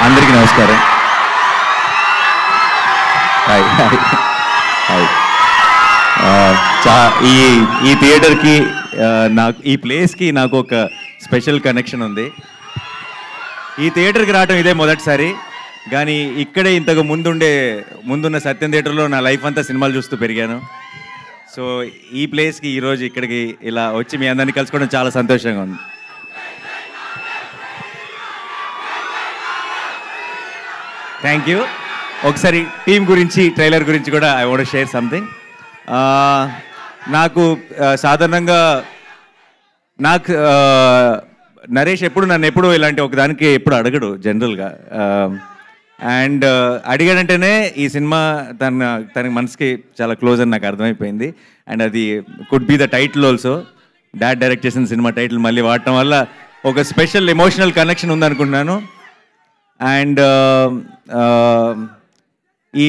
అందరికీ నమస్కారం. Hi hi hi. ఈ థియేటర్కి నాకు ఈ ప్లేస్కి నాకు ఒక స్పెషల్ కనెక్షన్ ఉంది. ఈ థియేటర్కి రావడం ఇదే మొదటిసారి, కానీ ఇక్కడే ఇంతకు ముందున్న సత్యం థియేటర్లో నా లైఫ్ అంతా సినిమాలు చూస్తూ పెరిగాను. సో ఈ ప్లేస్కి ఈరోజు ఇక్కడికి ఇలా వచ్చి మీ అందరినీ కలుసుకోవడం చాలా సంతోషంగా ఉంది. Thank you. ఒకసారి టీం గురించి, ట్రైలర్ గురించి కూడా ఐ వాంట్ షేర్ సంథింగ్. నాకు సాధారణంగా నరేష్ నన్ను ఎప్పుడు ఇలాంటి ఒకదానికి ఎప్పుడు అడగడు జనరల్గా. అండ్ అడిగాడంటేనే ఈ సినిమా తనకి మనసుకి చాలా క్లోజ్ అని నాకు అర్థమైపోయింది. అండ్ అది could be the title also. Dad direct చేసిన సినిమా టైటిల్ మళ్ళీ వాడటం వల్ల ఒక స్పెషల్ ఎమోషనల్ కనెక్షన్ ఉందనుకుంటున్నాను. అండ్ ఈ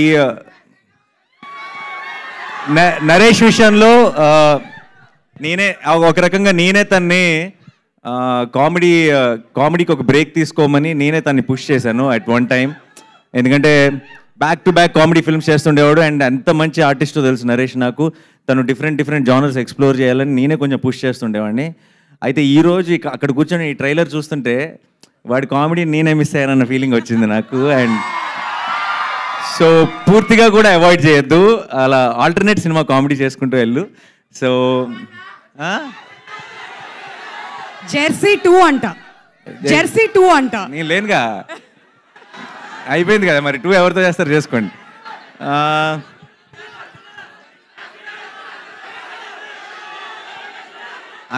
నరేష్ విషయంలో నేనే ఒక రకంగా తన్ని కామెడీకి ఒక బ్రేక్ తీసుకోమని తన్ని పుష్ చేశాను అట్ వన్ టైం. ఎందుకంటే back to back comedy films చేస్తుండేవాడు. అండ్ ఎంత మంచి ఆర్టిస్టో తెలుసు నరేష్ నాకు. తను డిఫరెంట్ జానర్స్ ఎక్స్ప్లోర్ చేయాలని కొంచెం పుష్ చేస్తుండేవాడిని. అయితే ఈరోజు అక్కడ కూర్చొని ఈ ట్రైలర్ చూస్తుంటే వాడి కామెడీ మిస్ అయ్యానన్న ఫీలింగ్ వచ్చింది నాకు. అండ్ సో పూర్తిగా కూడా అవాయిడ్ చేయొద్దు, అలా ఆల్టర్నేట్ సినిమా కామెడీ చేసుకుంటూ వెళ్ళు. సో జెర్సీ 2 అంట, జెర్సీ 2 అంట. నేను లేనుగా, అయిపోయింది కదా మరి. 2 ఎవరితో చేస్తారు చేసుకోండి.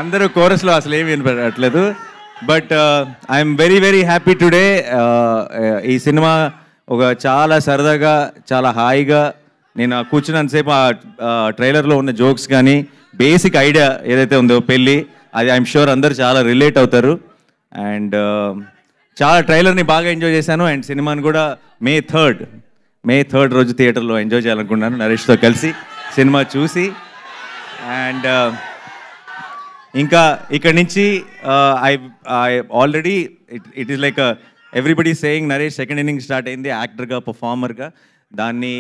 అందరూ కోరస్లో అసలు ఏమి వినపడట్లేదు. But I'm very happy today. ఈ సినిమా ఒక చాలా సరదాగా, చాలా హాయిగా నేను కూర్చున్నంతసేపు ఆ ట్రైలర్లో ఉన్న జోక్స్ కానీ బేసిక్ ఐడియా ఏదైతే ఉందో పెళ్ళి, అది ఐఎమ్ షూర్ అందరూ చాలా రిలేట్ అవుతారు. అండ్ చాలా ట్రైలర్ని బాగా ఎంజాయ్ చేశాను. అండ్ సినిమాని కూడా మే 3rd రోజు థియేటర్లో ఎంజాయ్ చేయాలనుకున్నాను నరేష్తో కలిసి సినిమా చూసి. అండ్ ఇంకా ఇక్కడి నుంచి I already it is like everybody saying Naresh second inning start అయింది యాక్టర్గా, పర్ఫార్మర్గా. దాన్ని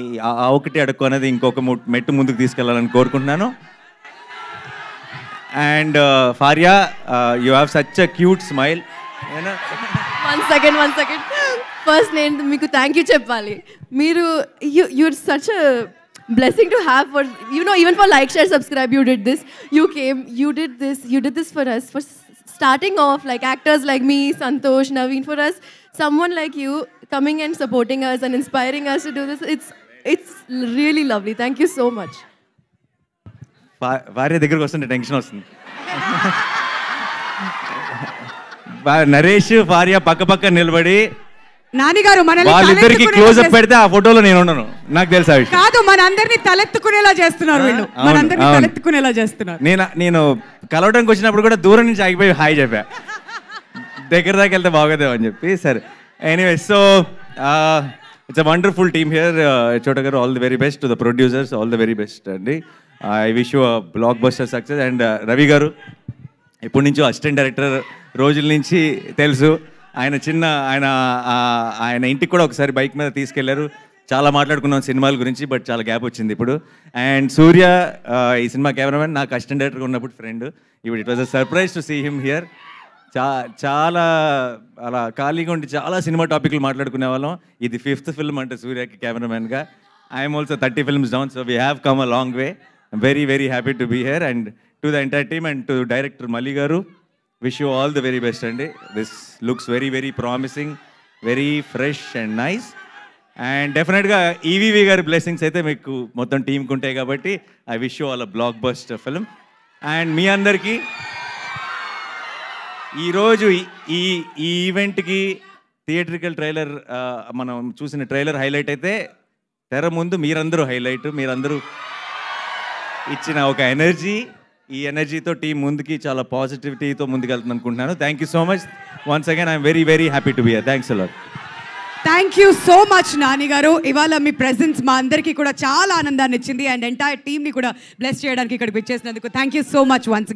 ఒకటి అడుక్కు అనేది ఇంకొక మెట్టు ముందుకు తీసుకెళ్ళాలని కోరుకుంటున్నాను. And Faria, you have such a cute smile. One second first నేను మీకు థ్యాంక్ యూ చెప్పాలి. మీరు you're such a blessing to have for, even for like, share, subscribe, you did this, you did this for us, for starting off, like actors like me, Santosh, Naveen, for us, someone like you coming and supporting us and inspiring us to do this, it's really lovely. Thank you so much. భార్య దగ్గరకు వస్తుంటే tension వస్తుంది. నరేష్ భార్య పక్క నిలబడి నానిగారు వాళ్ళిద్దరికి close up పెడితే ఆ ఫోటోలో నేను ఉండను, నాకు తెలుసా విషయం కాదు. మనందరినీ తలెత్తుకునేలా చేస్తున్నారు వీళ్ళు, మనందరినీ తలెత్తుకునేలా చేస్తున్నారు. నేను కలవడానికి వచ్చినప్పుడు కూడా దూరం నుంచి ఆగిపోయి హాయ్ చెప్పా, దగ్గర దాకా వెళ్తే బాగోదేమో అని చెప్పి. సరే, anyway, so it's a wonderful team here. Chota గారు, all the very best. To the producers, all the very best అండి. I wish you a blockbuster success. And Ravi గారు ఎప్పటి నుంచో అసిస్టెంట్ డైరెక్టర్ రోజుల నుంచి తెలుసు. ఆయన ఇంటికి కూడా ఒకసారి బైక్ మీద తీసుకెళ్లారు. చాలా మాట్లాడుకున్నాం సినిమాల గురించి, బట్ చాలా గ్యాప్ వచ్చింది ఇప్పుడు. అండ్ సూర్య, ఈ సినిమా కెమెరామెన్, నాకు అసిస్టెంట్ డైరెక్టర్గా ఉన్నప్పుడు ఫ్రెండ్. ఇప్పుడు it was a surprise to see him here. చాలా అలా ఖాళీగా ఉండి చాలా సినిమా టాపిక్లు మాట్లాడుకునే వాళ్ళం. ఇది 5th ఫిల్మ్ అంటే సూర్యకి కెమెరామెన్గా. I'm also 30 films down, so we have come a long way. I'm very happy to be here. And to the entire team and to director Mali garu, wish you all the very best andi. This looks very promising, very fresh and nice. And definitely ga EVV garu blessings aithe meeku mottham team ku untayi kabatti I wish you all a blockbuster film. And మీ అందరికీ ఈరోజు ఈ ఈవెంట్కి theatrical trailer మనం చూసిన trailer highlight అయితే తెర ముందు మీరందరూ హైలైట్. మీరందరూ ఇచ్చిన ఒక ఎనర్జీ, ఈ ఎనర్జీతో టీం ముందుకి చాలా పాజిటివిటీతో ముందుకెళ్తుంది అనుకుంటున్నాను. Thank you so much once again. I'm very happy to be here. Thanks a lot. Thank you so much Nani గారు. ఇవాళ మీ ప్రెజెన్స్ మా అందరికీ కూడా చాలా ఆనందాన్ని ఇచ్చింది. అండ్ ఎంటైర్ టీమ్ని కూడా బ్లెస్ చేయడానికి ఇక్కడికి వచ్చేసినందుకు thank you so much once.